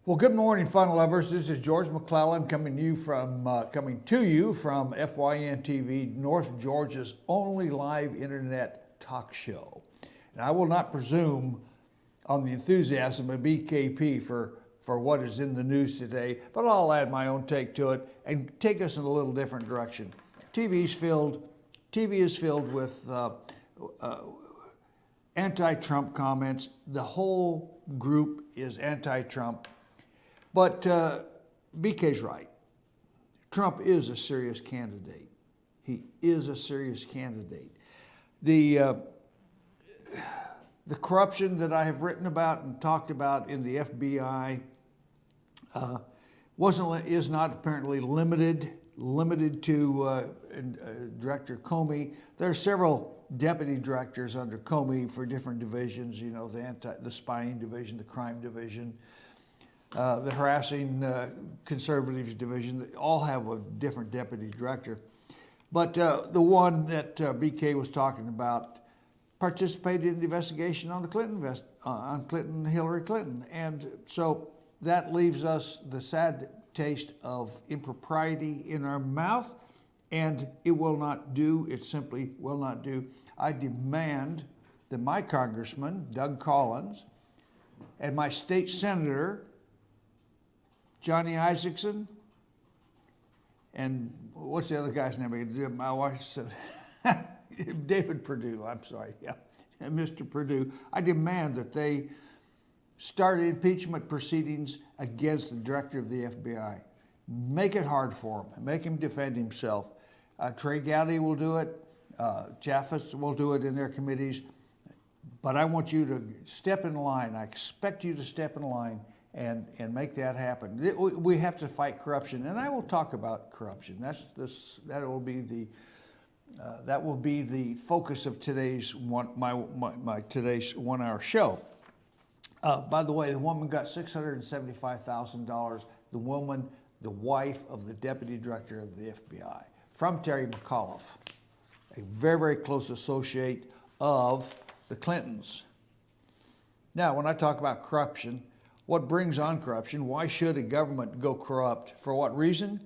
Well, good morning, fun lovers. This is George McClellan coming to you from FYN TV, North Georgia's only live internet talk show. And I will not presume on the enthusiasm of BKP for what is in the news today, but I'll add my own take to it and take us in a little different direction. TV is filled with anti-Trump comments. The whole group is anti-Trump. But BK's right. Trump is a serious candidate. He is a serious candidate. The corruption that I have written about and talked about in the FBI is not apparently limited to Director Comey. There are several deputy directors under Comey for different divisions. You know, the spying division, the crime division, the harassing conservatives division. They all have a different deputy director. But the one that BK was talking about participated in the investigation on the Hillary Clinton. And so that leaves us the sad taste of impropriety in our mouth, and it will not do. It simply will not do. I demand that my congressman, Doug Collins, and my state senator, Johnny Isakson, and what's the other guy's name? My wife said, David Perdue, I'm sorry, yeah, Mr. Perdue. I demand that they start impeachment proceedings against the director of the FBI. Make it hard for him. Make him defend himself. Trey Gowdy will do it. Chaffetz will do it in their committees. But I want you to step in line. I expect you to step in line and make that happen. We have to fight corruption, and I will talk about corruption. That will be the focus of today's today's 1 hour show. By the way, the woman got $675,000. The woman, the wife of the deputy director of the FBI, from Terry McAuliffe, a very, very close associate of the Clintons. Now, when I talk about corruption, what brings on corruption? Why should a government go corrupt? For what reason?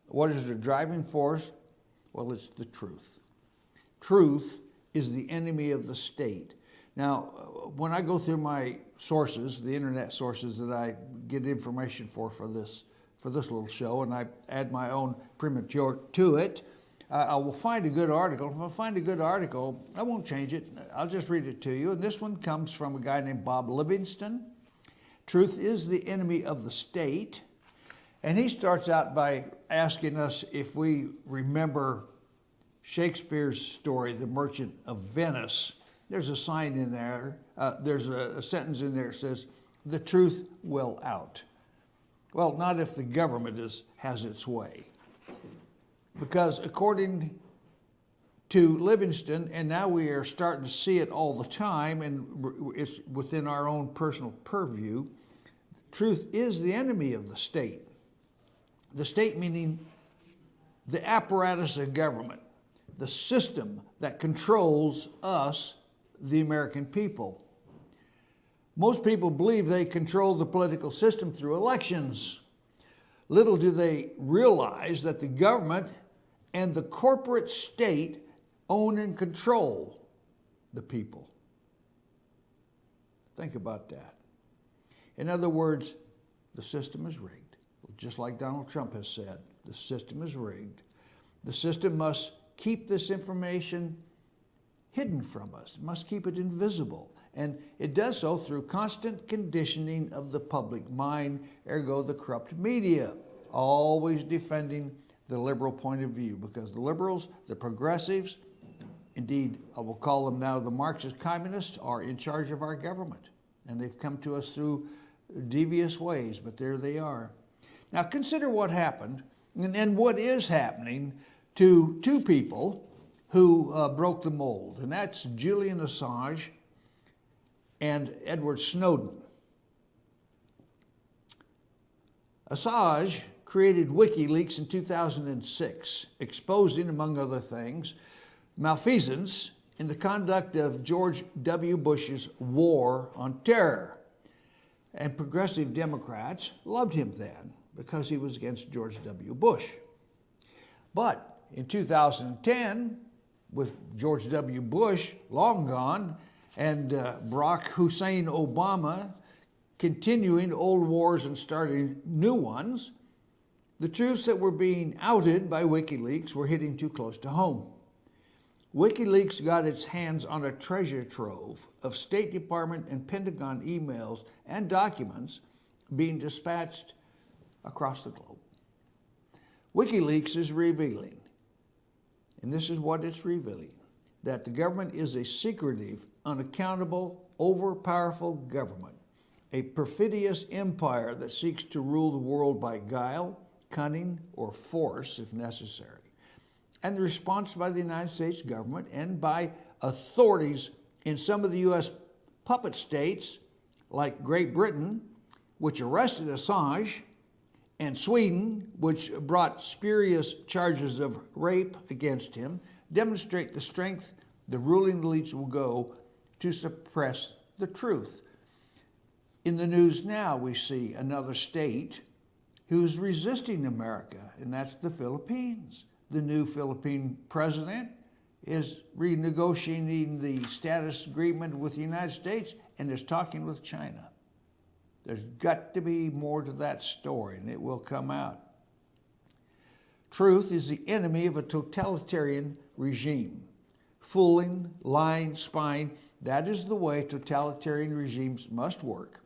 What is the driving force? Well, it's the truth. Truth is the enemy of the state. Now, when I go through my sources, the internet sources that I get information for this little show, and I add my own premature to it, I will find a good article. If I find a good article, I won't change it. I'll just read it to you. And this one comes from a guy named Bob Livingston. Truth is the enemy of the state. And he starts out by asking us if we remember Shakespeare's story, The Merchant of Venice. There's a sign in there, there's a sentence in there that says, the truth will out. Well, not if the government has its way. Because according to Livingston, and now we are starting to see it all the time, and it's within our own personal purview, truth is the enemy of the state. The state meaning the apparatus of government, the system that controls us, the American people. Most people believe they control the political system through elections. Little do they realize that the government and the corporate state own and control the people. Think about that. In other words, the system is rigged. Just like Donald Trump has said, the system is rigged. The system must keep this information hidden from us. It must keep it invisible. And it does so through constant conditioning of the public mind, ergo the corrupt media, always defending the liberal point of view, because the liberals, the progressives, indeed, I will call them now the Marxist communists, are in charge of our government. And they've come to us through devious ways, but there they are. Now consider what happened and what is happening to two people who broke the mold, and that's Julian Assange and Edward Snowden. Assange created WikiLeaks in 2006, exposing, among other things, malfeasance in the conduct of George W. Bush's war on terror. And progressive Democrats loved him then because he was against George W. Bush. But in 2010, with George W. Bush long gone and Barack Hussein Obama continuing old wars and starting new ones, the truths that were being outed by WikiLeaks were hitting too close to home. WikiLeaks got its hands on a treasure trove of State Department and Pentagon emails and documents being dispatched across the globe. WikiLeaks is revealing, and this is what it's revealing, that the government is a secretive, unaccountable, overpowerful government, a perfidious empire that seeks to rule the world by guile, cunning, or force if necessary. And the response by the United States government and by authorities in some of the U.S. puppet states, like Great Britain, which arrested Assange, and Sweden, which brought spurious charges of rape against him, demonstrate the strength the ruling elites will go to suppress the truth. In the news now, we see another state who's resisting America, and that's the Philippines. The new Philippine president is renegotiating the status agreement with the United States and is talking with China. There's got to be more to that story, and it will come out. Truth is the enemy of a totalitarian regime. Fooling, lying, spying, that is the way totalitarian regimes must work.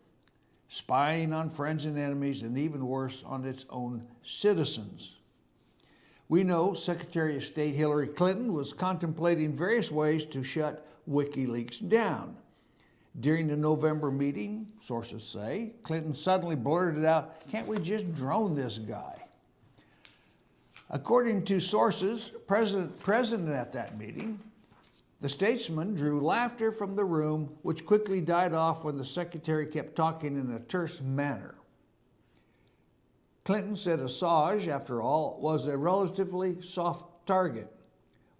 Spying on friends and enemies, and even worse, on its own citizens. We know Secretary of State Hillary Clinton was contemplating various ways to shut WikiLeaks down. During the November meeting, sources say, Clinton suddenly blurted out, "Can't we just drone this guy?" According to sources present at that meeting, the statesman drew laughter from the room, which quickly died off when the secretary kept talking in a terse manner. Clinton said Assange, after all, was a relatively soft target,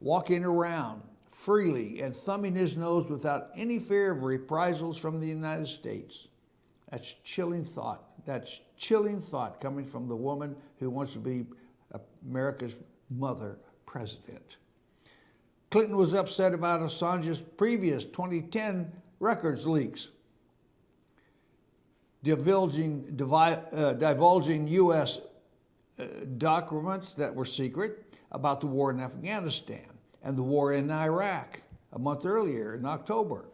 walking around freely and thumbing his nose without any fear of reprisals from the United States. That's chilling thought. That's chilling thought coming from the woman who wants to be America's mother president. Clinton was upset about Assange's previous 2010 records leaks, divulging U.S. documents that were secret about the war in Afghanistan and the war in Iraq a month earlier in October.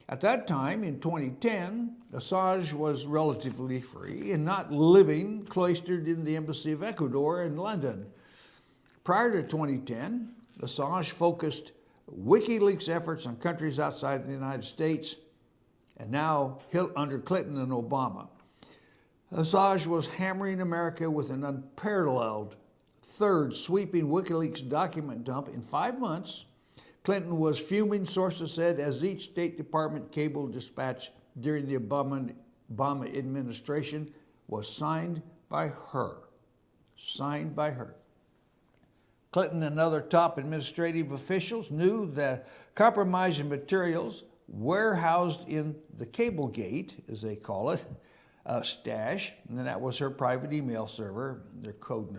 At that time, in 2010, Assange was relatively free and not living cloistered in the Embassy of Ecuador in London. Prior to 2010, Assange focused WikiLeaks efforts on countries outside the United States, and now under Clinton and Obama. Assange was hammering America with an unparalleled third sweeping WikiLeaks document dump in 5 months. Clinton was fuming, sources said, as each State Department cable dispatch during the Obama administration was signed by her. Signed by her. Clinton and other top administrative officials knew the compromising materials warehoused in the Cablegate, as they call it, stash, and that was her private email server, their code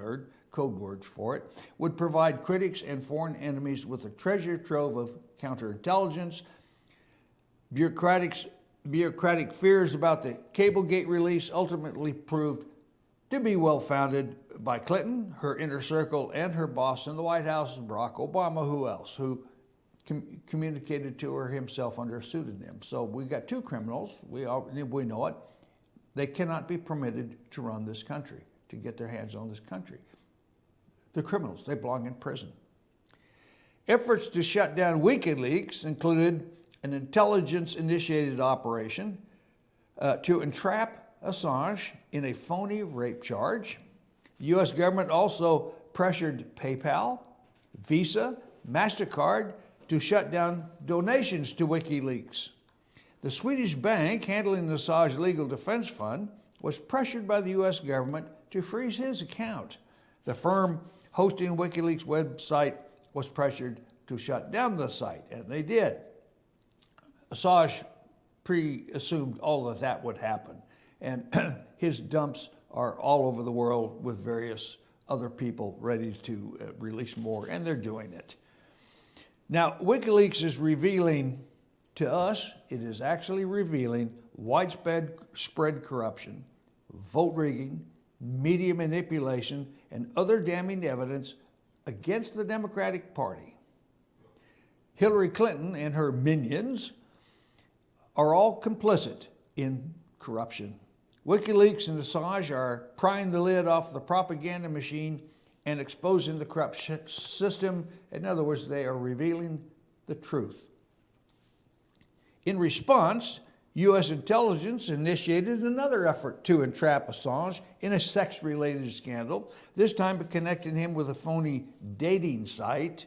words for it, would provide critics and foreign enemies with a treasure trove of counterintelligence. Bureaucratic fears about the Cablegate release ultimately proved to be well-founded by Clinton, her inner circle, and her boss in the White House, Barack Obama. Who else? Who communicated to her himself under a pseudonym. So we got two criminals. We know it. They cannot be permitted to run this country, to get their hands on this country. The criminals, they belong in prison. Efforts to shut down WikiLeaks included an intelligence-initiated operation to entrap Assange in a phony rape charge. The U.S. government also pressured PayPal, Visa, MasterCard to shut down donations to WikiLeaks. The Swedish bank handling the Assange Legal Defense Fund was pressured by the U.S. government to freeze his account. The firm hosting WikiLeaks website was pressured to shut down the site, and they did. Assange pre-assumed all of that would happen. And his dumps are all over the world with various other people ready to release more, and they're doing it. Now, WikiLeaks is revealing to us, it is actually revealing widespread corruption, vote rigging, media manipulation, and other damning evidence against the Democratic Party. Hillary Clinton and her minions are all complicit in corruption. WikiLeaks and Assange are prying the lid off the propaganda machine and exposing the corrupt system. In other words, they are revealing the truth. In response, U.S. intelligence initiated another effort to entrap Assange in a sex-related scandal, this time connecting him with a phony dating site,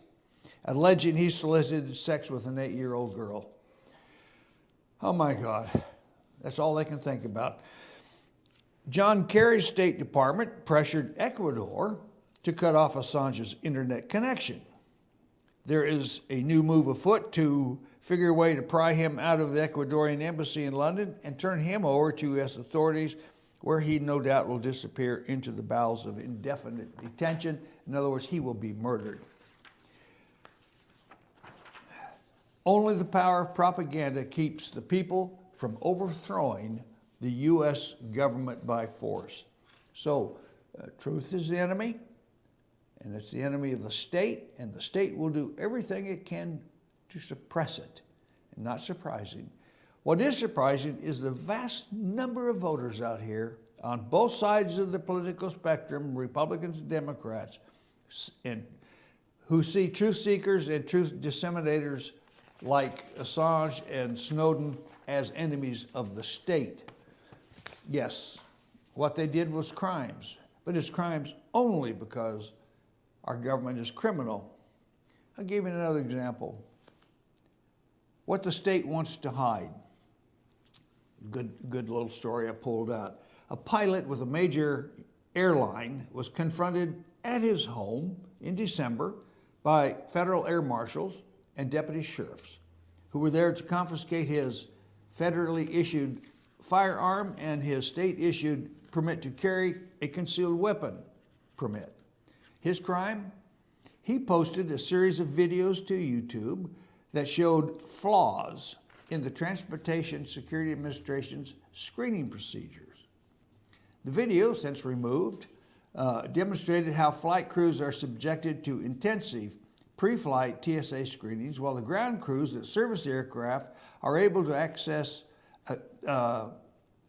alleging he solicited sex with an 8-year-old girl. Oh my God, that's all they can think about. John Kerry's State Department pressured Ecuador to cut off Assange's internet connection. There is a new move afoot to figure a way to pry him out of the Ecuadorian embassy in London and turn him over to U.S. authorities, where he no doubt will disappear into the bowels of indefinite detention. In other words, he will be murdered. Only the power of propaganda keeps the people from overthrowing the U.S. government by force. So, truth is the enemy, and it's the enemy of the state, and the state will do everything it can to suppress it. And not surprising. What is surprising is the vast number of voters out here on both sides of the political spectrum, Republicans and Democrats, and who see truth seekers and truth disseminators like Assange and Snowden as enemies of the state. Yes, what they did was crimes, but it's crimes only because our government is criminal. I'll give you another example. What the state wants to hide. Good little story I pulled out. A pilot with a major airline was confronted at his home in December by federal air marshals and deputy sheriffs who were there to confiscate his federally issued firearm and his state-issued permit to carry a concealed weapon permit. His crime? He posted a series of videos to YouTube that showed flaws in the Transportation Security Administration's screening procedures. The video, since removed, demonstrated how flight crews are subjected to intensive pre-flight TSA screenings, while the ground crews that service the aircraft are able to access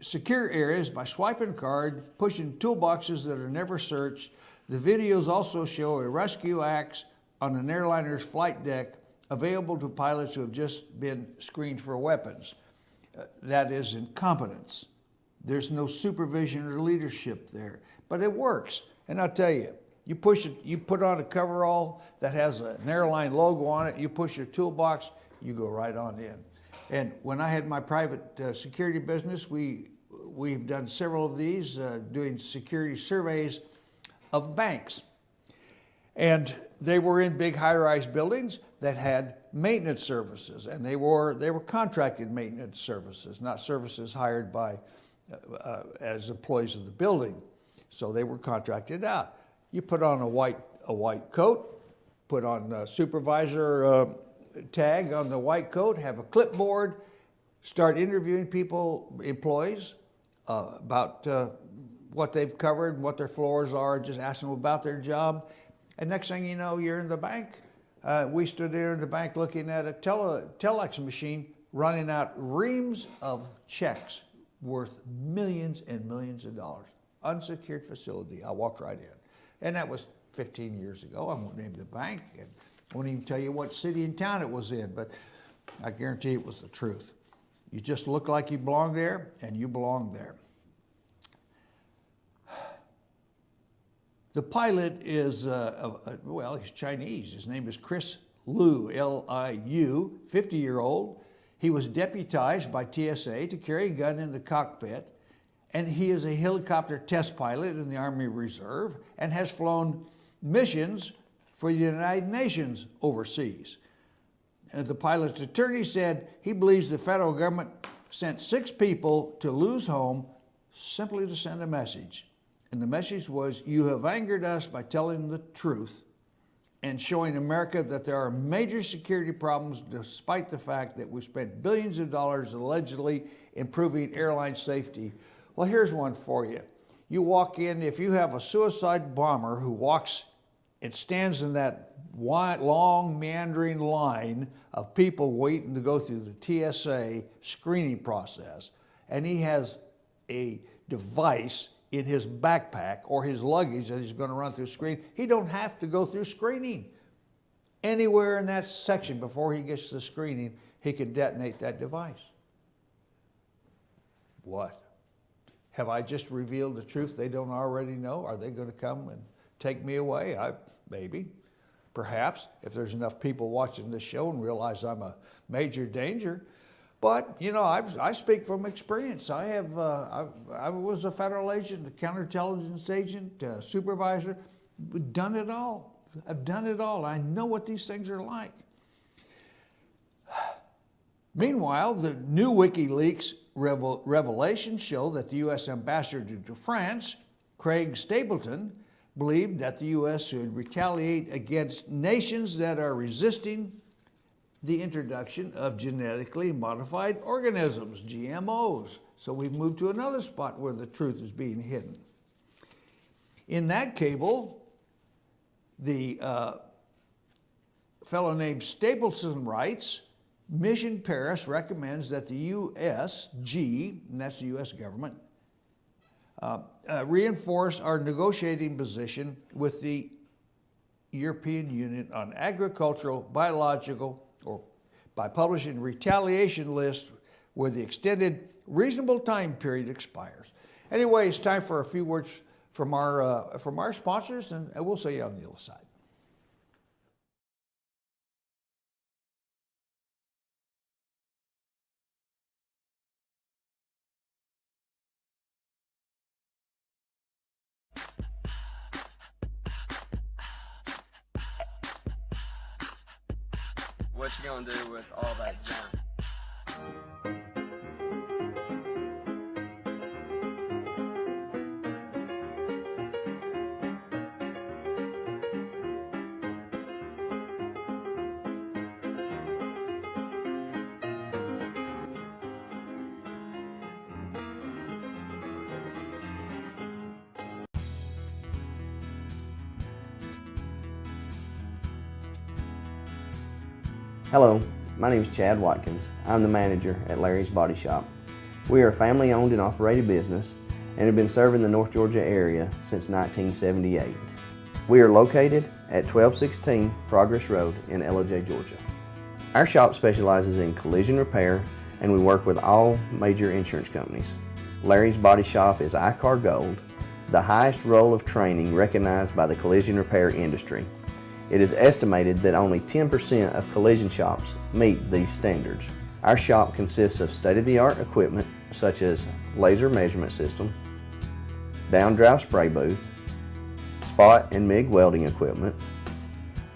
secure areas by swiping a card, pushing toolboxes that are never searched. The videos also show a rescue axe on an airliner's flight deck available to pilots who have just been screened for weapons. That is incompetence. There's no supervision or leadership there, but it works. And I'll tell you, you push it, you put on a coverall that has an airline logo on it, you push your toolbox, you go right on in. And when I had my private security business, we've done several of these, doing security surveys of banks. And they were in big high-rise buildings that had maintenance services, and they were contracted maintenance services, not services hired by as employees of the building. So they were contracted out. You put on a white coat, put on a supervisor tag on the white coat, have a clipboard, start interviewing employees, about what they've covered, what their floors are, just asking them about their job. And next thing you know, you're in the bank. We stood there in the bank looking at a telex machine running out reams of checks worth millions and millions of dollars. Unsecured facility. I walked right in. And that was 15 years ago. I won't name the bank, and I won't even tell you what city and town it was in, but I guarantee it was the truth. You just look like you belong there, and you belong there. The pilot is, well, he's Chinese. His name is Chris Liu, L-I-U, 50-year-old. He was deputized by TSA to carry a gun in the cockpit, and he is a helicopter test pilot in the Army Reserve and has flown missions for the United Nations overseas. And the pilot's attorney said he believes the federal government sent 6 people to Liu's home simply to send a message. And the message was, you have angered us by telling the truth and showing America that there are major security problems despite the fact that we spent billions of dollars allegedly improving airline safety. Well, here's one for you. You walk in, if you have a suicide bomber who walks and stands in that wide, long, meandering line of people waiting to go through the TSA screening process, and he has a device in his backpack or his luggage that he's going to run through screening, he don't have to go through screening. Anywhere in that section before he gets to the screening, he can detonate that device. What? Have I just revealed the truth they don't already know? Are they going to come and take me away? Maybe. Perhaps, if there's enough people watching this show and realize I'm a major danger. But, you know, I speak from experience. I was a federal agent, a counterintelligence agent, supervisor. We've done it all. I've done it all. I know what these things are like. Meanwhile, the new WikiLeaks revelations show that the U.S. ambassador to France, Craig Stapleton, believed that the U.S. should retaliate against nations that are resisting the introduction of genetically modified organisms, GMOs. So we've moved to another spot where the truth is being hidden. In that cable, the fellow named Stapleton writes, Mission Paris recommends that the USG, and that's the U.S. government, reinforce our negotiating position with the European Union on agricultural, biological, or by publishing retaliation lists where the extended reasonable time period expires. Anyway, it's time for a few words from our sponsors, and we'll see you on the other side. What you gonna do with all that junk? Hello, my name is Chad Watkins. I'm the manager at Larry's Body Shop. We are a family-owned and operated business and have been serving the North Georgia area since 1978. We are located at 1216 Progress Road in LOJ, Georgia. Our shop specializes in collision repair and we work with all major insurance companies. Larry's Body Shop is ICAR Gold, the highest role of training recognized by the collision repair industry. It is estimated that only 10% of collision shops meet these standards. Our shop consists of state-of-the-art equipment such as laser measurement system, down-drive spray booth, spot and MIG welding equipment.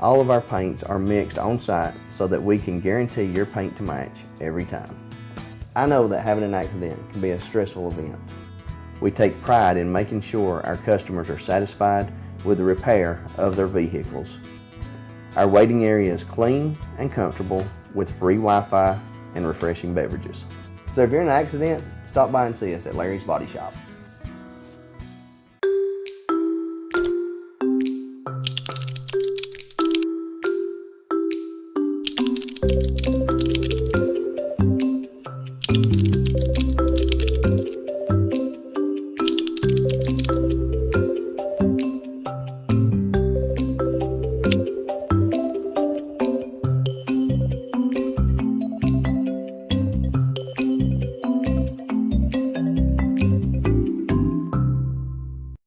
All of our paints are mixed on site so that we can guarantee your paint to match every time. I know that having an accident can be a stressful event. We take pride in making sure our customers are satisfied with the repair of their vehicles. Our waiting area is clean and comfortable with free Wi-Fi and refreshing beverages. So if you're in an accident, stop by and see us at Larry's Body Shop.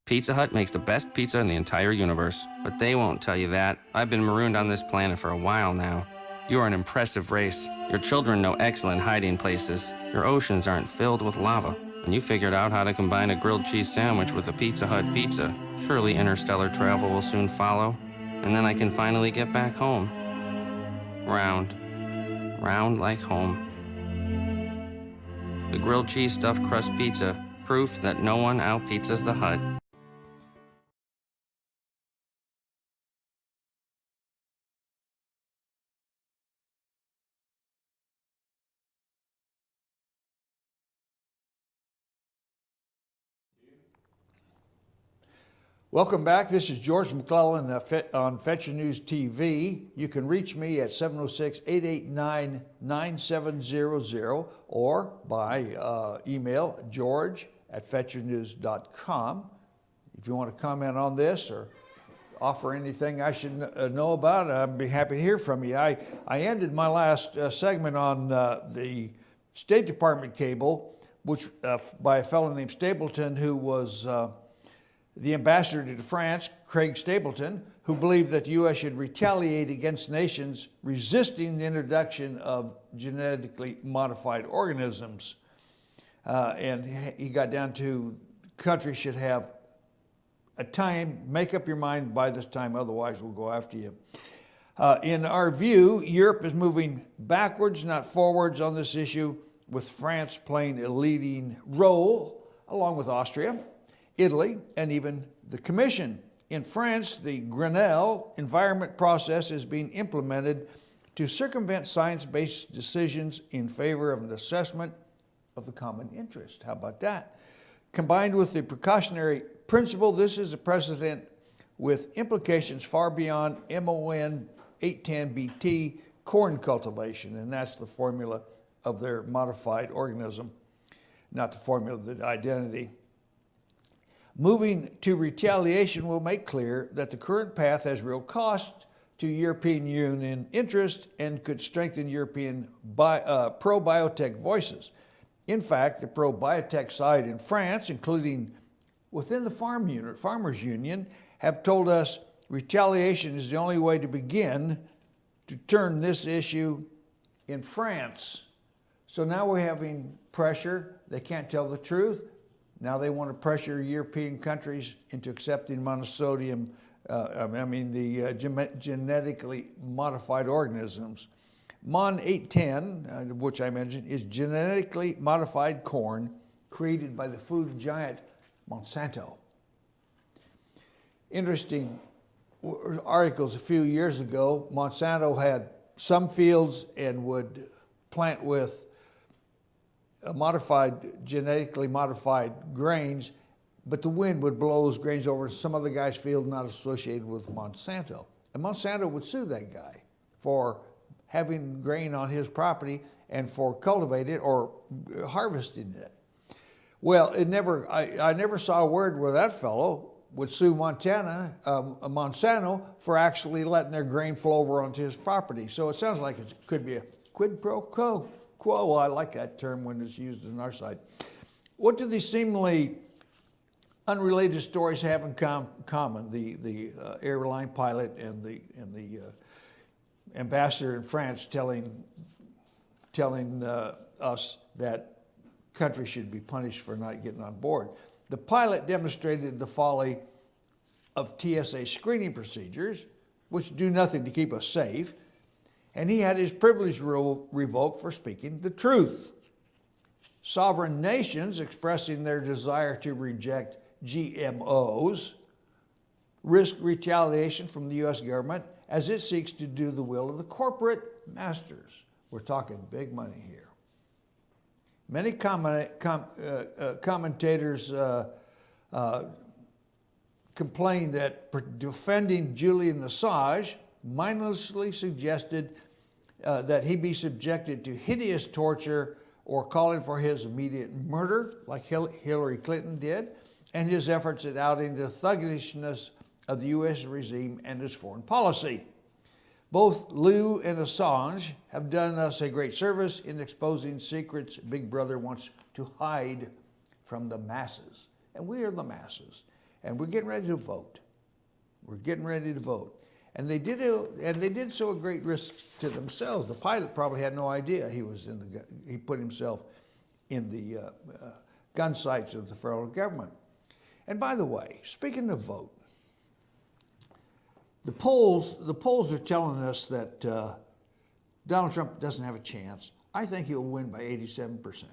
Pizza Hut makes the best pizza in the entire universe, but they won't tell you that. I've been marooned on this planet for a while now. You are an impressive race. Your children know excellent hiding places. Your oceans aren't filled with lava. And you figured out how to combine a grilled cheese sandwich with a Pizza Hut pizza. Surely interstellar travel will soon follow, and then I can finally get back home. Round. Round like home. The grilled cheese stuffed crust pizza Proof that no one out-pizzas the hut. Welcome back. This is George McClellan on Fetcher News TV. You can reach me at 706-889-9700 or by email george@fetchernews.com. If you want to comment on this or offer anything I should know about, I'd be happy to hear from you. I ended my last segment on the State Department cable, which by a fellow named Stapleton, who was the ambassador to France, Craig Stapleton, who believed that the U.S. should retaliate against nations resisting the introduction of genetically modified organisms. And he got down to countries should have a time, make up your mind by this time, otherwise we'll go after you. In our view, Europe is moving backwards, not forwards on this issue, with France playing a leading role, along with Austria, Italy, and even the Commission. In France, the Grenelle environment process is being implemented to circumvent science-based decisions in favor of an assessment of the common interest. How about that? Combined with the precautionary principle, this is a precedent with implications far beyond MON 810BT corn cultivation, and that's the formula of their modified organism, not the formula of the identity. Moving to retaliation will make clear that the current path has real cost to European Union interest and could strengthen European pro-biotech voices. In fact, the pro-biotech side in France, including within the Farmers Union, have told us retaliation is the only way to begin to turn this issue in France. So now we're having pressure. They can't tell the truth. Now they want to pressure European countries into accepting monosodium, genetically modified organisms. MON 810, which I mentioned, is genetically modified corn created by the food giant Monsanto. Interesting articles a few years ago. Monsanto had some fields and would plant with genetically modified grains, but the wind would blow those grains over to some other guy's field not associated with Monsanto. And Monsanto would sue that guy for having grain on his property and for cultivating it or harvesting it. Well, I never saw a word where that fellow would sue Monsanto for actually letting their grain flow over onto his property. So it sounds like it could be a quid pro quo. I like that term when it's used on our side. What do these seemingly unrelated stories have in common? The airline pilot and the ambassador in France telling us that countries should be punished for not getting on board. The pilot demonstrated the folly of TSA screening procedures, which do nothing to keep us safe, and he had his privilege revoked for speaking the truth. Sovereign nations expressing their desire to reject GMOs risk retaliation from the U.S. government as it seeks to do the will of the corporate masters. We're talking big money here. Many commentators complain that defending Julian Assange mindlessly suggested that he be subjected to hideous torture or calling for his immediate murder, like Hillary Clinton did, and his efforts at outing the thuggishness of the U.S. regime and its foreign policy. Both Liu and Assange have done us a great service in exposing secrets Big Brother wants to hide from the masses. And we are the masses. And we're getting ready to vote. We're getting ready to vote. And they did so at great risk to themselves. The pilot probably had no idea he put himself in the gun sights of the federal government. And by the way, speaking of vote, the polls are telling us that Donald Trump doesn't have a chance. I think he'll win by 87%.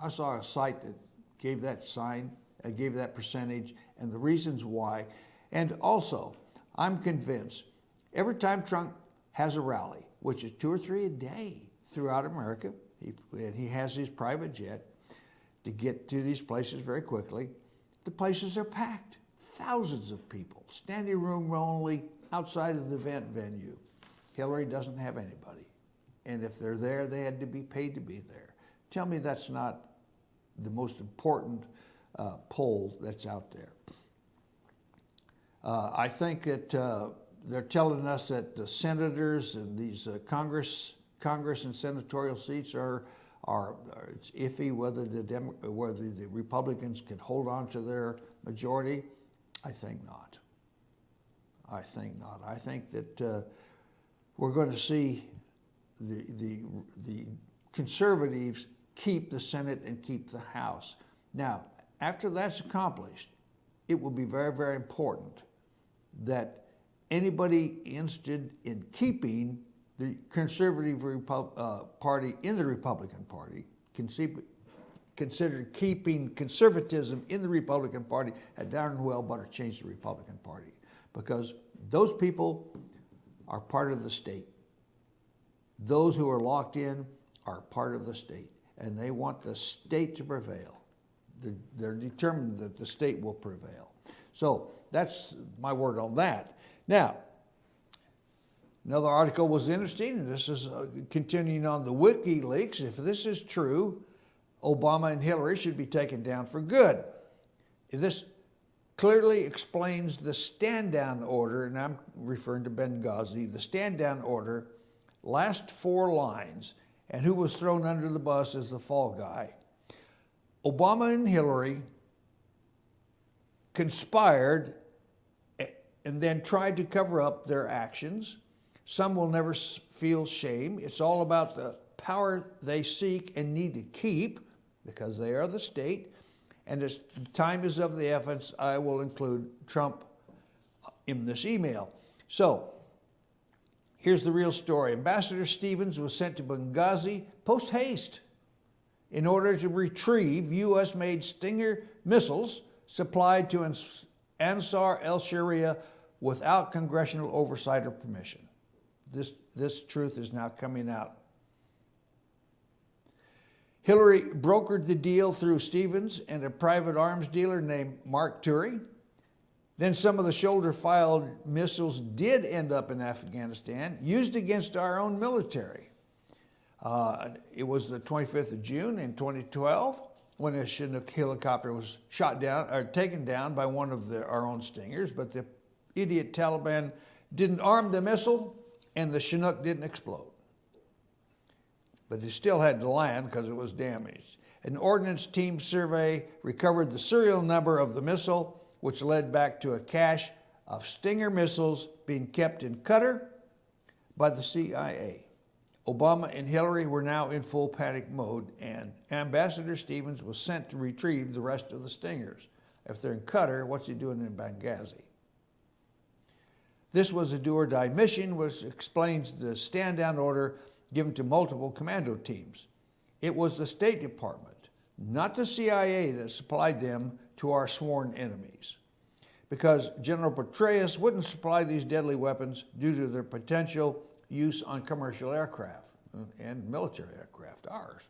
I saw a site that gave that sign, gave that percentage, and the reasons why. And also, I'm convinced every time Trump has a rally, which is 2 or 3 a day throughout America, and he has his private jet to get to these places very quickly, the places are packed. Thousands of people, standing room only, outside of the event venue. Hillary doesn't have anybody. And if they're there, they had to be paid to be there. Tell me that's not the most important poll that's out there. I think that they're telling us that the senators and these Congress and senatorial seats are it's iffy whether the Republicans can hold on to their majority. I think not. I think not. I think that we're going to see the conservatives keep the Senate and keep the House. Now, after that's accomplished, it will be very, very important that anybody interested in keeping the conservative party in the Republican Party, considered keeping conservatism in the Republican Party, had darn well better change the Republican Party, because those people are part of the state. Those who are locked in are part of the state, and they want the state to prevail. They're determined that the state will prevail. So that's my word on that. Now, another article was interesting, and this is continuing on the WikiLeaks. If this is true, Obama and Hillary should be taken down for good. This clearly explains the stand-down order, and I'm referring to Benghazi, the stand-down order, last 4 lines, and who was thrown under the bus as the fall guy. Obama and Hillary conspired and then tried to cover up their actions. Some will never feel shame. It's all about the power they seek and need to keep, because they are the state. And as time is of the essence, I will include Trump in this email. So, here's the real story. Ambassador Stevens was sent to Benghazi post haste in order to retrieve U.S.-made Stinger missiles supplied to Ansar al-Sharia without congressional oversight or permission. This truth is now coming out. Hillary brokered the deal through Stevens and a private arms dealer named Mark Turi. Then some of the shoulder-fired missiles did end up in Afghanistan, used against our own military. It was the 25th of June in 2012 when a Chinook helicopter was shot down or taken down by one of our own Stingers, but the idiot Taliban didn't arm the missile and the Chinook didn't explode. But it still had to land because it was damaged. An ordnance team survey recovered the serial number of the missile, which led back to a cache of Stinger missiles being kept in Qatar by the CIA. Obama and Hillary were now in full panic mode, and Ambassador Stevens was sent to retrieve the rest of the Stingers. If they're in Qatar, what's he doing in Benghazi? This was a do-or-die mission, which explains the stand-down order given to multiple commando teams. It was the State Department, not the CIA, that supplied them to our sworn enemies, because General Petraeus wouldn't supply these deadly weapons due to their potential use on commercial aircraft and military aircraft, ours.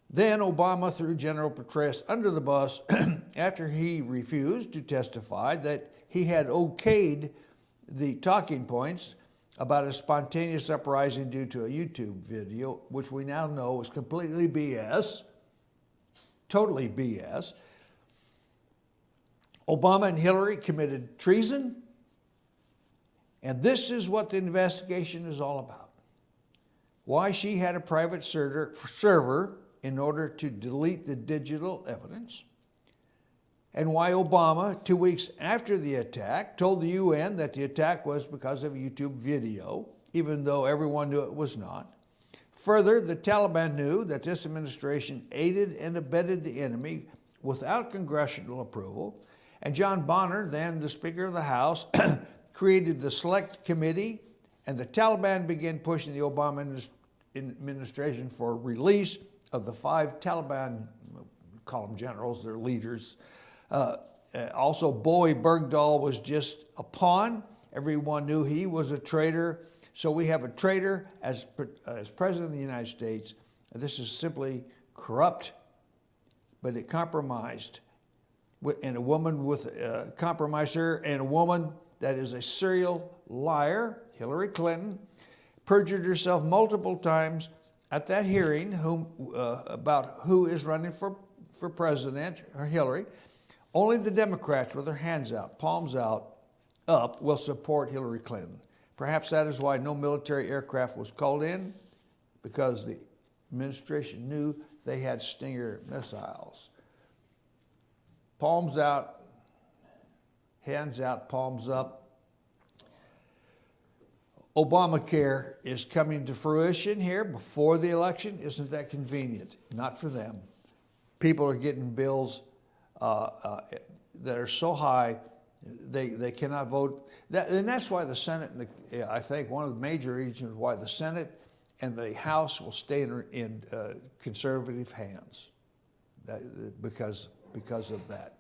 Then Obama threw General Petraeus under the bus after he refused to testify that he had okayed the talking points about a spontaneous uprising due to a YouTube video, which we now know is completely BS, totally BS. Obama and Hillary committed treason, and this is what the investigation is all about. Why she had a private server in order to delete the digital evidence, and why Obama, 2 weeks after the attack, told the UN that the attack was because of a YouTube video, even though everyone knew it was not. Further, the Taliban knew that this administration aided and abetted the enemy without congressional approval, and John Bonner, then the Speaker of the House, created the Select Committee, and the Taliban began pushing the Obama administration for release of the 5 Taliban call them generals, they're leaders. Also, Bowie Bergdahl was just a pawn. Everyone knew he was a traitor. So we have a traitor as president of the United States. This is simply corrupt, but it compromised. And a woman with compromised her, and a woman that is a serial liar, Hillary Clinton, perjured herself multiple times at that hearing about who is running for president, or Hillary. Only the Democrats with their hands out, palms out, up, will support Hillary Clinton. Perhaps that is why no military aircraft was called in, because the administration knew they had Stinger missiles. Palms out, hands out, palms up. Obamacare is coming to fruition here before the election. Isn't that convenient? Not for them. People are getting bills that are so high they cannot vote. And that's why the Senate, I think one of the major reasons why the Senate and the House will stay in conservative hands, because of that.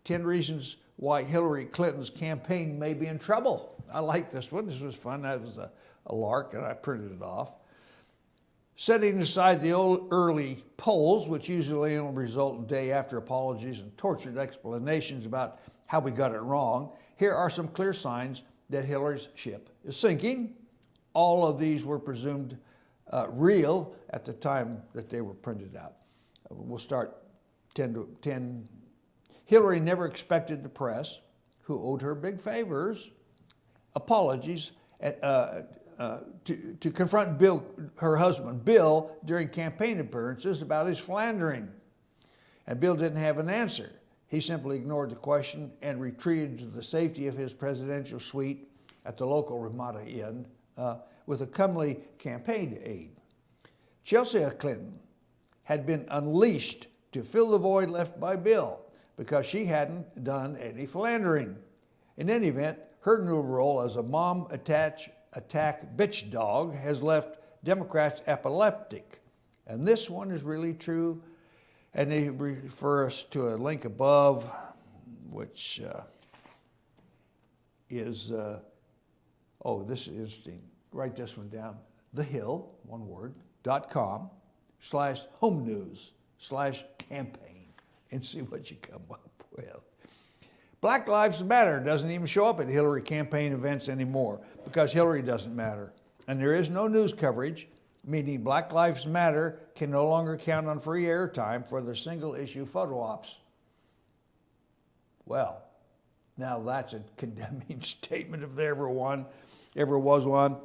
10 reasons why Hillary Clinton's campaign may be in trouble. I like this one. This was fun. That was a lark, and I printed it off. Setting aside the early polls, which usually will result in day after apologies and tortured explanations about how we got it wrong, here are some clear signs that Hillary's ship is sinking. All of these were presumed real at the time that they were printed out. We'll start 10. Hillary never expected the press, who owed her big favors, apologies, to confront her husband, Bill, during campaign appearances about his philandering. And Bill didn't have an answer. He simply ignored the question and retreated to the safety of his presidential suite at the local Ramada Inn with a comely campaign aide. Chelsea Clinton had been unleashed to fill the void left by Bill because she hadn't done any philandering. In any event, her new role as a mom attack bitch dog has left Democrats epileptic. And this one is really true. And they refer us to a link above, which is, this is interesting. Write this one down. TheHill, one word, .com/homenews/campaign, and see what you come up with. Black Lives Matter doesn't even show up at Hillary campaign events anymore because Hillary doesn't matter. And there is no news coverage, meaning Black Lives Matter can no longer count on free airtime for their single-issue photo ops. Well, now that's a condemning statement if there ever was one.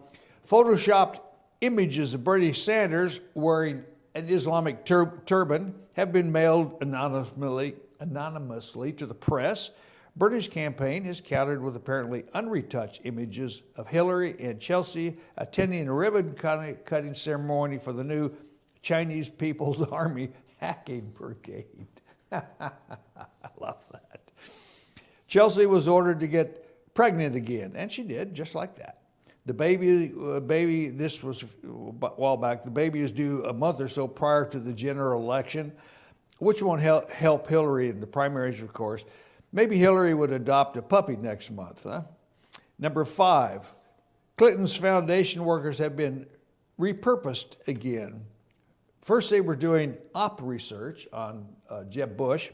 Photoshopped images of Bernie Sanders wearing an Islamic turban have been mailed anonymously to the press. Bernie's campaign is countered with apparently unretouched images of Hillary and Chelsea attending a ribbon-cutting ceremony for the new Chinese People's Army hacking brigade. I love that. Chelsea was ordered to get pregnant again, and she did, just like that. The baby, this was a while back, the baby is due a month or so prior to the general election, which won't help Hillary in the primaries, of course. Maybe Hillary would adopt a puppy next month, huh? Number 5, Clinton's foundation workers have been repurposed again. First, they were doing op research on Jeb Bush.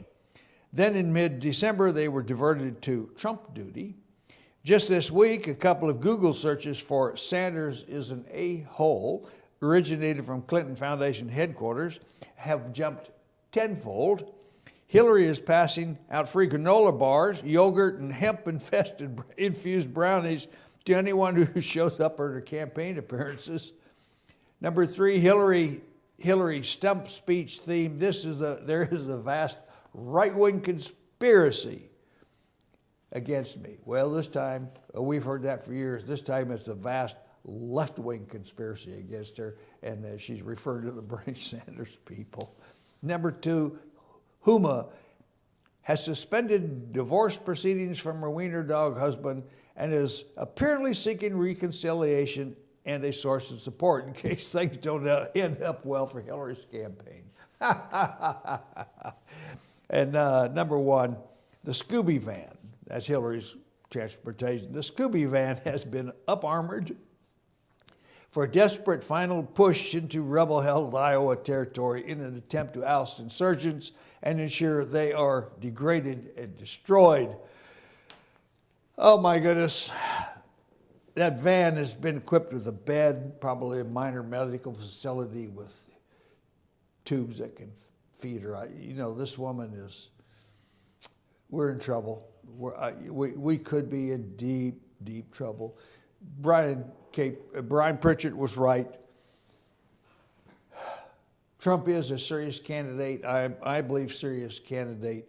Then in mid-December, they were diverted to Trump duty. Just this week, a couple of Google searches for Sanders is an a-hole, originated from Clinton Foundation headquarters, have jumped tenfold. Hillary is passing out free granola bars, yogurt, and hemp-infused brownies to anyone who shows up at her campaign appearances. Number 3, Hillary stump speech theme. There is a vast right-wing conspiracy against me. Well, this time, we've heard that for years. This time it's a vast left-wing conspiracy against her, and she's referred to the Bernie Sanders people. Number 2, Huma has suspended divorce proceedings from her wiener dog husband and is apparently seeking reconciliation and a source of support in case things don't end up well for Hillary's campaign. And number one, the Scooby van. That's Hillary's transportation. The Scooby van has been up-armored for a desperate final push into rebel-held Iowa territory in an attempt to oust insurgents and ensure they are degraded and destroyed. Oh my goodness. That van has been equipped with a bed, probably a minor medical facility with tubes that can feed her. You know, this woman is, we're in trouble. We could be in deep, deep trouble. Brian Pritchett was right. Trump is a serious candidate. I believe serious candidate.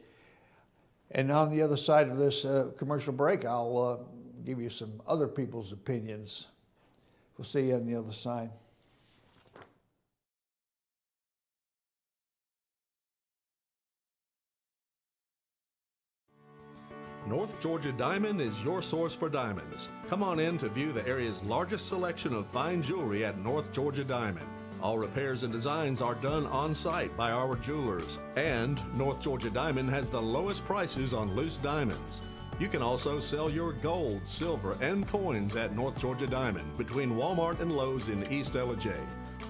And on the other side of this commercial break, I'll give you some other people's opinions. We'll see you on the other side. North Georgia Diamond is your source for diamonds. Come on in to view the area's largest selection of fine jewelry at North Georgia Diamond. All repairs and designs are done on site by our jewelers. And North Georgia Diamond has the lowest prices on loose diamonds. You can also sell your gold, silver, and coins at North Georgia Diamond between Walmart and Lowe's in East Ellijay.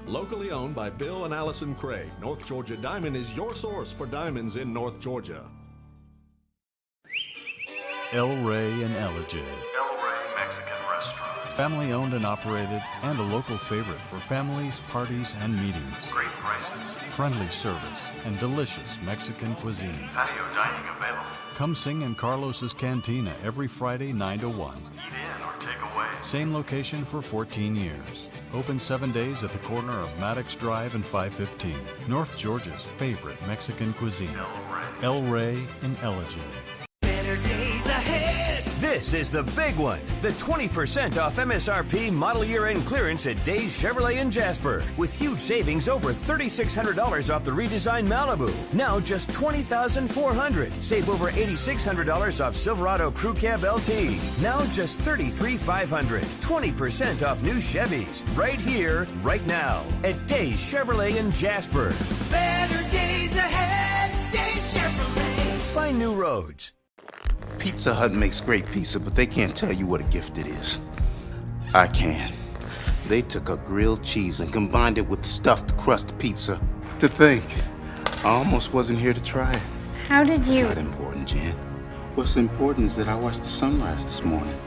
Locally owned by Bill and Allison Craig, North Georgia Diamond is your source for diamonds in North Georgia. El Rey in Ellijay. El Rey Mexican Restaurant. Family owned and operated and a local favorite for families, parties, and meetings. Great prices. Friendly service and delicious Mexican cuisine. Patio dining available. Come sing in Carlos's Cantina every Friday 9 to 1. Eat in or take away. Same location for 14 years. Open 7 days at the corner of Maddox Drive and 515. North Georgia's favorite Mexican cuisine. El Rey in Ellijay. This is the big one, the 20% off MSRP model year end clearance at Days Chevrolet in Jasper, with huge savings over $3,600 off the redesigned Malibu. Now just $20,400. Save over $8,600 off Silverado Crew Cab LT. Now just $33,500. 20% off new Chevys. Right here, right now, at Days Chevrolet in Jasper. Better days ahead, Days Chevrolet. Find new roads. Pizza Hut makes great pizza, but they can't tell you what a gift it is. I can. They took a grilled cheese and combined it with stuffed crust pizza. To think, I almost wasn't here to try it. How did you? It's not important, Jan. What's important is that I watched the sunrise this morning.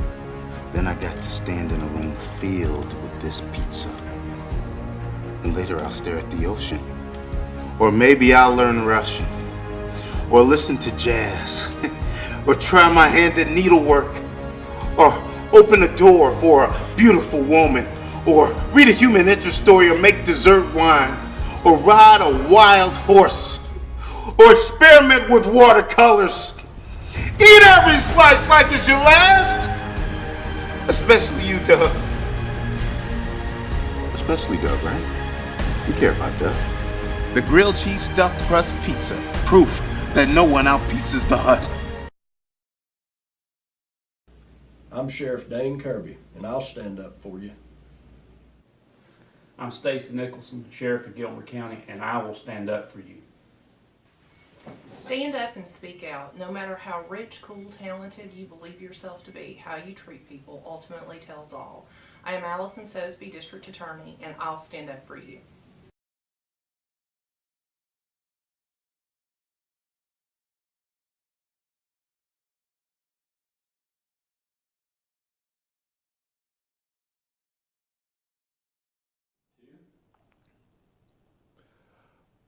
Then I got to stand in a room filled with this pizza. And later I'll stare at the ocean. Or maybe I'll learn Russian. Or listen to jazz. Or try my hand at needlework, or open a door for a beautiful woman, or read a human interest story, or make dessert wine, or ride a wild horse, or experiment with watercolors. Eat every slice like it's your last, especially you, Doug. Especially Doug, right? You care about Doug. The grilled cheese stuffed crust pizza, proof that no one outpieces the Hut. I'm Sheriff Dane Kirby, and I'll stand up for you. I'm Stacy Nicholson, Sheriff of Gilmer County, and I will stand up for you. Stand up and speak out. No matter how rich, cool, talented you believe yourself to be, how you treat people ultimately tells all. I am Allison Sosby, District Attorney, and I'll stand up for you.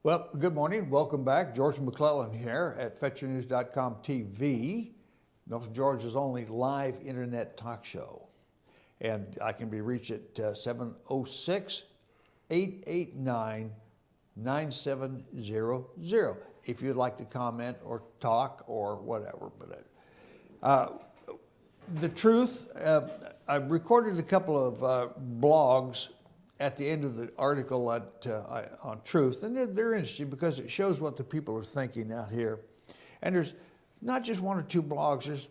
Well, good morning. Welcome back. George McClellan here at FetcherNews.com TV, North Georgia's only live internet talk show. And I can be reached at 706-889-9700 if you'd like to comment or talk or whatever. But the truth, I recorded a couple of blogs at the end of the article on Truth, and they're interesting because it shows what the people are thinking out here. And there's not just one or two blogs, there's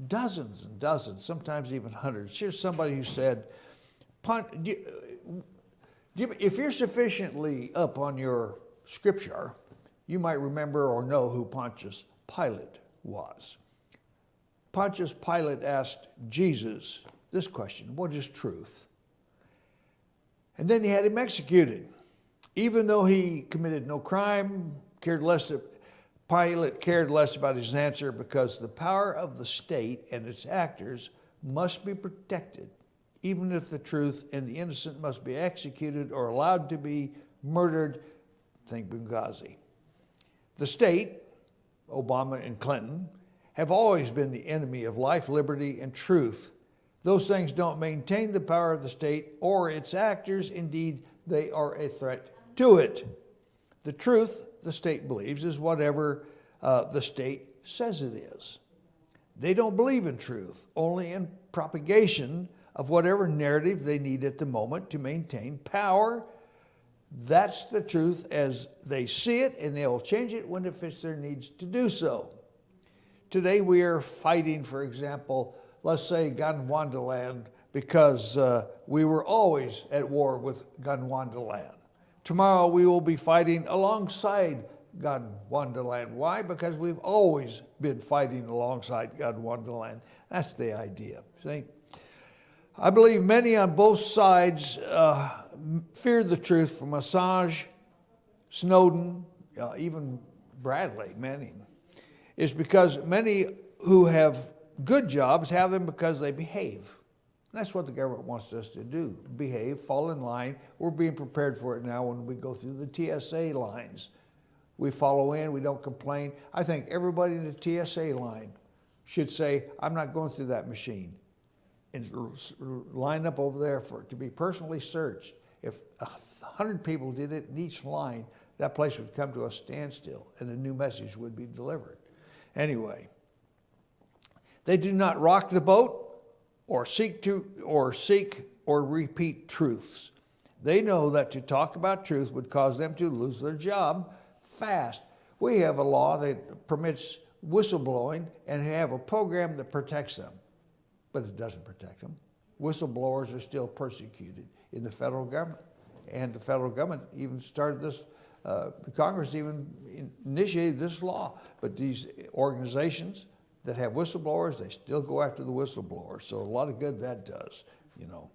dozens and dozens, sometimes even hundreds. Here's somebody who said, if you're sufficiently up on your Scripture, you might remember or know who Pontius Pilate was. Pontius Pilate asked Jesus this question: what is truth? And then he had him executed. Even though he committed no crime, Pilate cared less about his answer, because the power of the state and its actors must be protected, even if the truth and the innocent must be executed or allowed to be murdered. Think Benghazi. The state, Obama and Clinton, have always been the enemy of life, liberty, and truth. Those things don't maintain the power of the state or its actors. Indeed, they are a threat to it. The truth, the state believes, is whatever the state says it is. They don't believe in truth, only in propagation of whatever narrative they need at the moment to maintain power. That's the truth as they see it, and they'll change it when it fits their needs to do so. Today we are fighting, for example, let's say Gondwanaland, because we were always at war with Gondwanaland. Tomorrow we will be fighting alongside Gondwanaland. Why? Because we've always been fighting alongside Gondwanaland. That's the idea. See? I believe many on both sides fear the truth, from Assange, Snowden, even Bradley Manning. It's because many who have good jobs have them because they behave. That's what the government wants us to do: behave, fall in line. We're being prepared for it now when we go through the TSA lines. We follow in, we don't complain. I think everybody in the TSA line should say, I'm not going through that machine, and line up over there to be personally searched. If 100 people did it in each line, that place would come to a standstill and a new message would be delivered. Anyway, they do not rock the boat or seek or repeat truths. They know that to talk about truth would cause them to lose their job fast. We have a law that permits whistleblowing and have a program that protects them, but it doesn't protect them. Whistleblowers are still persecuted in the federal government, and the federal government even started this. Congress even initiated this law, but these organizations that have whistleblowers, they still go after the whistleblowers. So a lot of good that does, you know.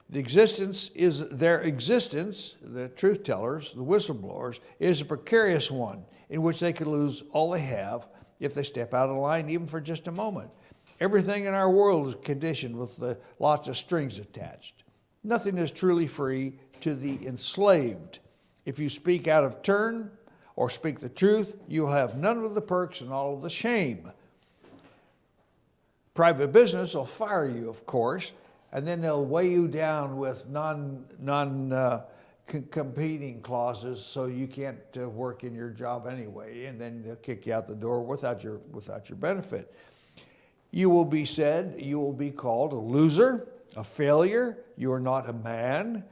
Their existence, the truth tellers, the whistleblowers, is a precarious one in which they could lose all they have if they step out of line, even for just a moment. Everything in our world is conditioned with lots of strings attached. Nothing is truly free to the enslaved. If you speak out of turn or speak the truth, you'll have none of the perks and all of the shame. Private business will fire you, of course, and then they'll weigh you down with competing clauses, so you can't work in your job anyway, and then they'll kick you out the door without your benefit. You will be called a loser, a failure. You are not a man.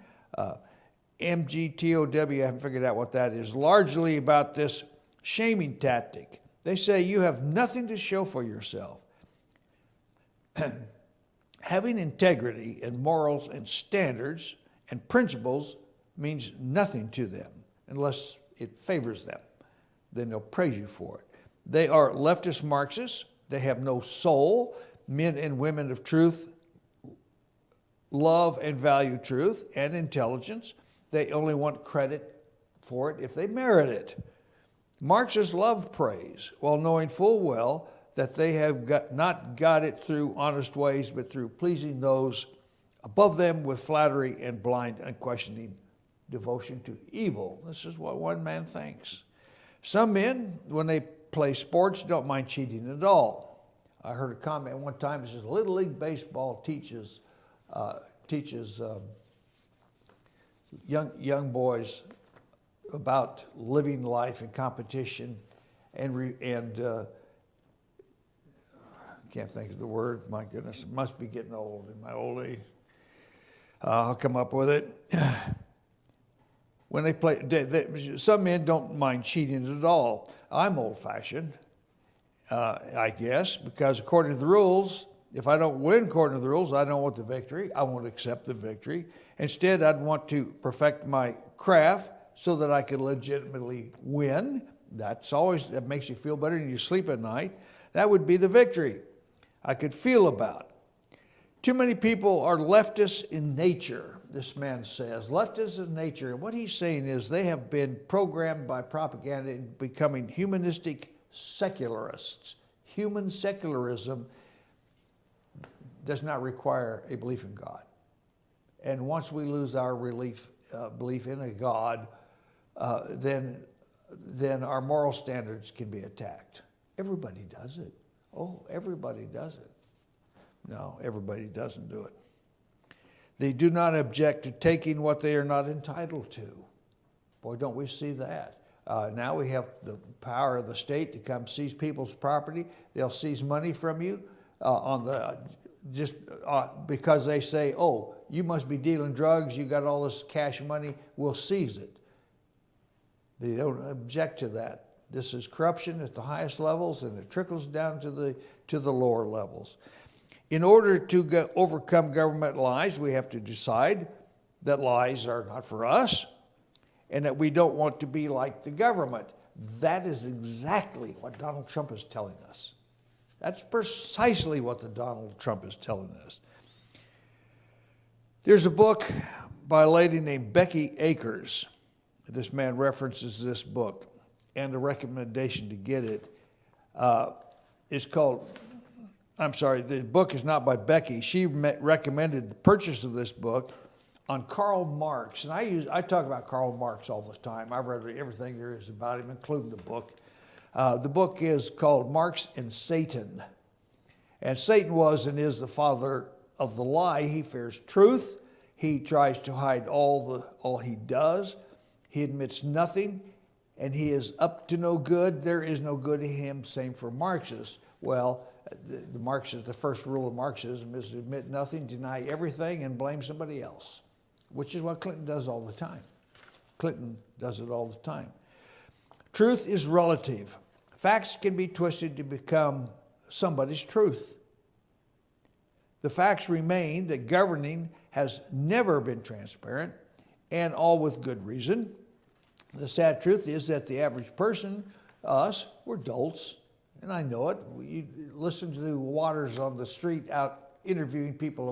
MGTOW, I haven't figured out what that is, largely about this shaming tactic. They say you have nothing to show for yourself. Having integrity and morals and standards and principles means nothing to them unless it favors them. Then they'll praise you for it. They are leftist Marxists. They have no soul. Men and women of truth love and value truth and intelligence. They only want credit for it if they merit it. Marxists love praise, while knowing full well that they have not got it through honest ways, but through pleasing those above them with flattery and blind, unquestioning devotion to evil. This is what one man thinks. Some men, when they play sports, don't mind cheating at all. I heard a comment one time that says Little League Baseball teaches young boys about living life and competition, and can't think of the word. My goodness, it must be getting old in my old age. I'll come up with it. When they play, some men don't mind cheating at all. I'm old-fashioned, I guess, because according to the rules, if I don't win according to the rules, I don't want the victory. I won't accept the victory. Instead, I'd want to perfect my craft, so that I can legitimately win. That makes you feel better and you sleep at night. That would be the victory I could feel about. Too many people are leftists in nature, this man says. Leftists in nature. And what he's saying is they have been programmed by propaganda into becoming humanistic secularists. Human secularism does not require a belief in God. And once we lose our belief in a God, then our moral standards can be attacked. Everybody does it. Oh, everybody does it. No, everybody doesn't do it. They do not object to taking what they are not entitled to. Boy, don't we see that. Now we have the power of the state to come seize people's property. They'll seize money from you because they say, oh, you must be dealing drugs, you got all this cash money, we'll seize it. They don't object to that. This is corruption at the highest levels, and it trickles down to the lower levels. In order to overcome government lies, we have to decide that lies are not for us and that we don't want to be like the government. That is exactly what Donald Trump is telling us. That's precisely what Donald Trump is telling us. There's a book by a lady named Becky Akers. This man references this book, and the recommendation to get it is called, the book is not by Becky. She recommended the purchase of this book on Karl Marx. And I talk about Karl Marx all the time. I've read everything there is about him, including the book. The book is called Marx and Satan. And Satan was and is the father of the lie. He fears truth. He tries to hide all he does. He admits nothing, and he is up to no good. There is no good in him. Same for Marxists. Well, the first rule of Marxism is to admit nothing, deny everything, and blame somebody else, which is what Clinton does all the time. Clinton does it all the time. Truth is relative. Facts can be twisted to become somebody's truth. The facts remain that governing has never been transparent, and all with good reason. The sad truth is that the average person, us, we're dolts, and I know it. You listen to the Waters on the street out interviewing people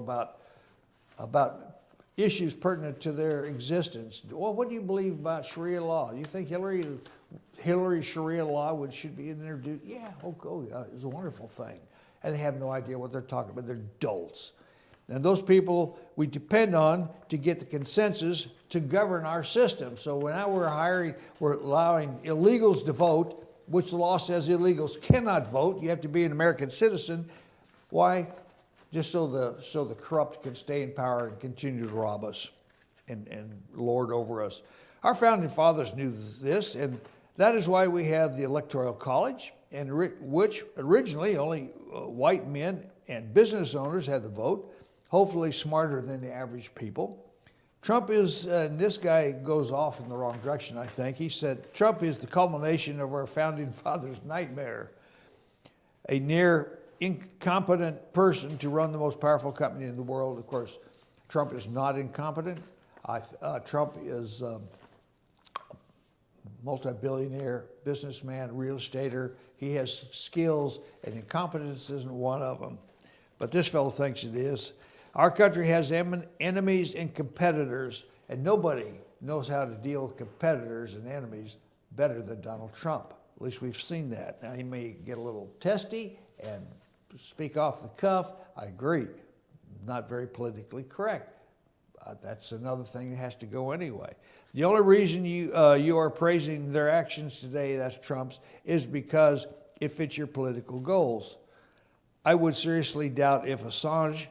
about issues pertinent to their existence. Well, what do you believe about Sharia law? You think Hillary's Sharia law should be introduced? Yeah, yeah, it's a wonderful thing. And they have no idea what they're talking about. They're dolts. And those people we depend on to get the consensus to govern our system. So now we're allowing illegals to vote, which the law says illegals cannot vote. You have to be an American citizen. Why? Just so the corrupt can stay in power and continue to rob us and lord over us. Our founding fathers knew this, and that is why we have the Electoral College, and which originally only white men and business owners had the vote, hopefully smarter than the average people. Trump is, and this guy goes off in the wrong direction, I think. He said, Trump is the culmination of our founding fathers' nightmare. A near incompetent person to run the most powerful company in the world. Of course, Trump is not incompetent. Trump is a multi-billionaire, businessman, real estater. He has skills, and incompetence isn't one of them. But this fellow thinks it is. Our country has enemies and competitors, and nobody knows how to deal with competitors and enemies better than Donald Trump. At least we've seen that. Now, he may get a little testy and speak off the cuff. I agree. Not very politically correct. That's another thing that has to go anyway. The only reason you are praising their actions today, that's Trump's, is because it fits your political goals. I would seriously doubt if Assange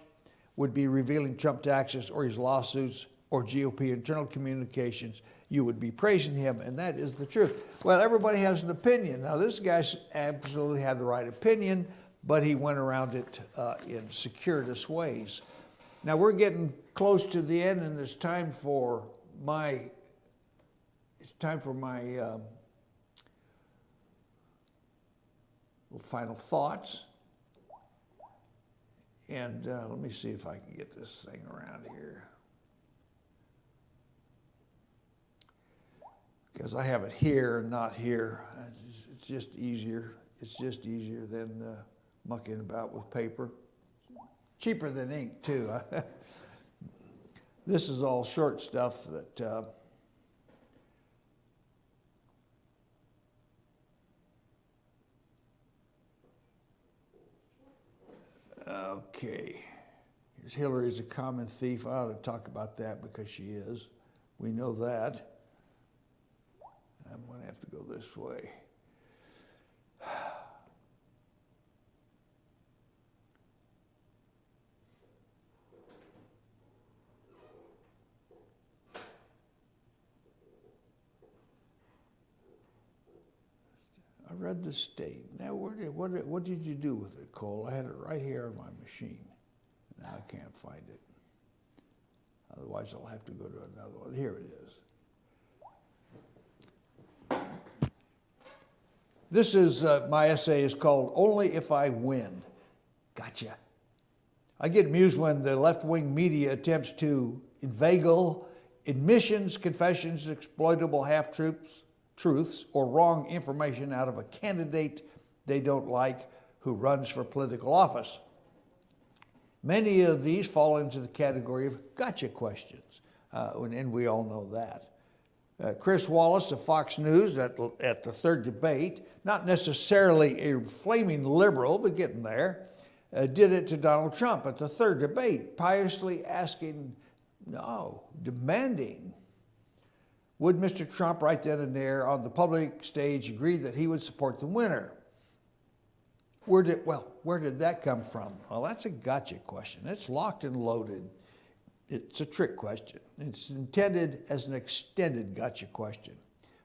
would be revealing Trump taxes or his lawsuits or GOP internal communications. You would be praising him, and that is the truth. Well, everybody has an opinion. Now, this guy absolutely had the right opinion, but he went around it in circuitous ways. Now, we're getting close to the end, and it's time for my final thoughts. And let me see if I can get this thing around here. because I have it here and not here. It's just easier. It's just easier than mucking about with paper. Cheaper than ink, too. This is all short stuff that okay. Here's Hillary's a common thief. I ought to talk about that because she is. We know that. I'm going to have to go this way. I read the state. Now, what did you do with it, Cole? I had it right here on my machine. Now I can't find it. Otherwise, I'll have to go to another one. Here it is. This is, my essay is called Only If I Win. Gotcha. I get amused when the left-wing media attempts to inveigle admissions, confessions, exploitable half-truths, or wrong information out of a candidate they don't like who runs for political office. Many of these fall into the category of gotcha questions, and we all know that. Chris Wallace of Fox News at the third debate, not necessarily a flaming liberal, but getting there, did it to Donald Trump at the third debate, piously asking, demanding, would Mr. Trump right then and there on the public stage agree that he would support the winner? Where did that come from? Well, that's a gotcha question. It's locked and loaded. It's a trick question. It's intended as an extended gotcha question.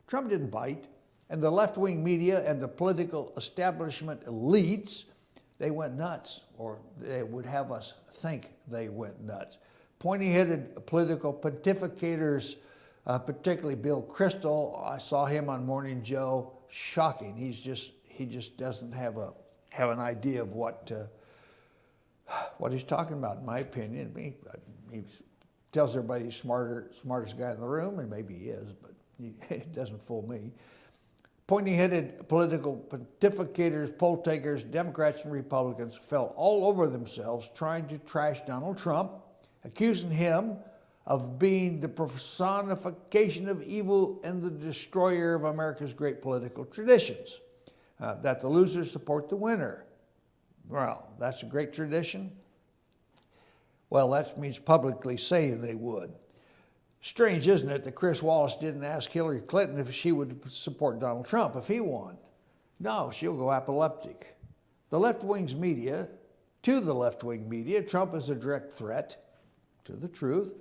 Trump didn't bite, and the left-wing media and the political establishment elites, they went nuts, or they would have us think they went nuts. Pointy-headed political pontificators, particularly Bill Kristol, I saw him on Morning Joe, shocking. He just doesn't have an idea of what he's talking about, in my opinion. He tells everybody he's smartest guy in the room, and maybe he is, but it doesn't fool me. Pointy-headed political pontificators, poll takers, Democrats and Republicans fell all over themselves trying to trash Donald Trump, accusing him of being the personification of evil and the destroyer of America's great political traditions. That the losers support the winner. Well, that's a great tradition. Well, that means publicly saying they would. Strange, isn't it, that Chris Wallace didn't ask Hillary Clinton if she would support Donald Trump if he won? No, she'll go apoplectic. To the left-wing media, Trump is a direct threat to the truth,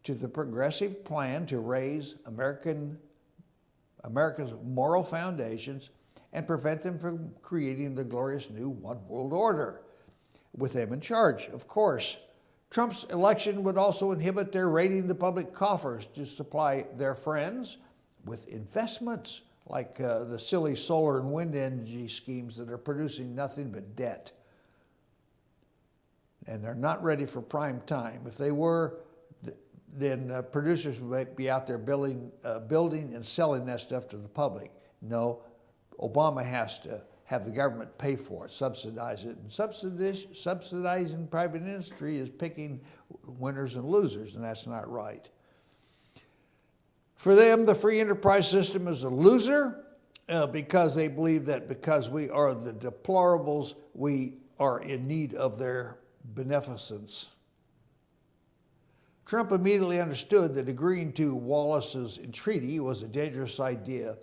to the progressive plan to raise America's moral foundations and prevent them from creating the glorious new one world order, with them in charge, of course. Trump's election would also inhibit their raiding the public coffers to supply their friends with investments like the silly solar and wind energy schemes that are producing nothing but debt. And they're not ready for prime time. If they were, then producers would be out there building and selling that stuff to the public. No, Obama has to have the government pay for it, subsidize it. And subsidizing private industry is picking winners and losers, and that's not right. For them, the free enterprise system is a loser because they believe that because we are the deplorables, we are in need of their beneficence. Trump immediately understood that agreeing to Wallace's entreaty was a dangerous idea.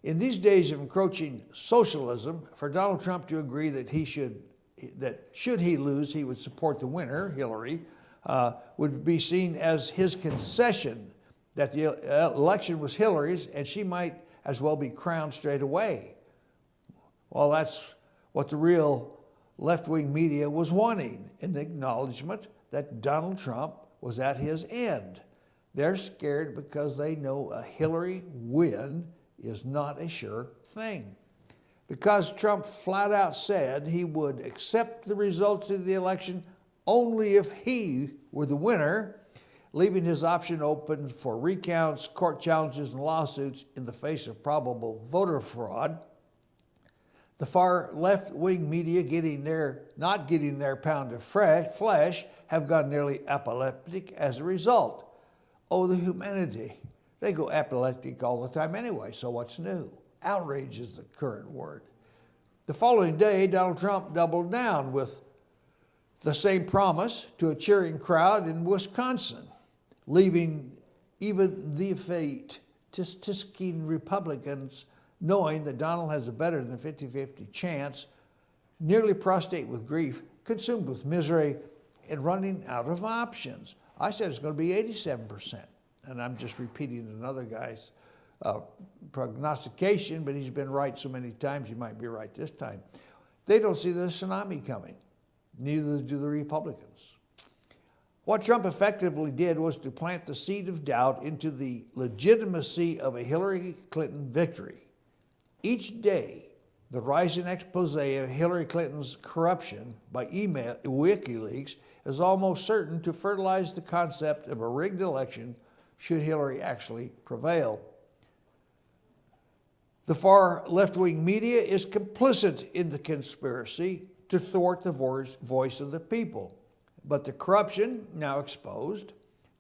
In these days of encroaching socialism, for Donald Trump to agree that should he lose, he would support the winner, Hillary, would be seen as his concession that the election was Hillary's and she might as well be crowned straight away. Well, that's what the real left-wing media was wanting, an acknowledgement that Donald Trump was at his end. They're scared because they know a Hillary win is not a sure thing. Because Trump flat out said he would accept the results of the election only if he were the winner, leaving his option open for recounts, court challenges, and lawsuits in the face of probable voter fraud. The far left-wing media not getting their pound of flesh have gone nearly apoplectic as a result. Oh, the humanity. They go apoplectic all the time anyway, so what's new? Outrage is the current word. The following day, Donald Trump doubled down with the same promise to a cheering crowd in Wisconsin, leaving even the fate-tisking Republicans knowing that Donald has a better than 50-50 chance, nearly prostrate with grief, consumed with misery, and running out of options. I said it's going to be 87%, and I'm just repeating another guy's prognostication, but he's been right so many times, he might be right this time. They don't see the tsunami coming. Neither do the Republicans. What Trump effectively did was to plant the seed of doubt into the legitimacy of a Hillary Clinton victory. Each day, the rising expose of Hillary Clinton's corruption by email, WikiLeaks, is almost certain to fertilize the concept of a rigged election should Hillary actually prevail. The far left-wing media is complicit in the conspiracy to thwart the voice of the people. But the corruption, now exposed,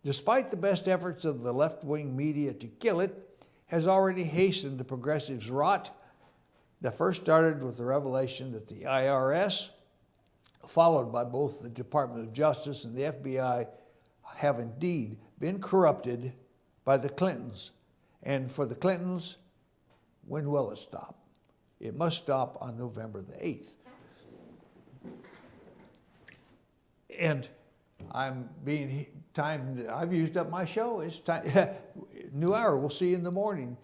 despite the best efforts of the left-wing media to kill it, has already hastened the progressives' rot that first started with the revelation that the IRS, followed by both the Department of Justice and the FBI, have indeed been corrupted by the Clintons. And for the Clintons, when will it stop? It must stop on November the 8th. And I've used up my show. It's time. New hour. We'll see you in the morning.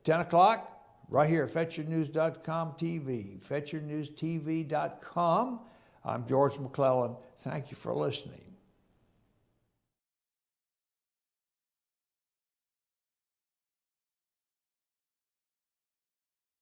10 o'clock, right here at FetcherNews.com TV. FetcherNewsTV.com. I'm George McClellan. Thank you for listening.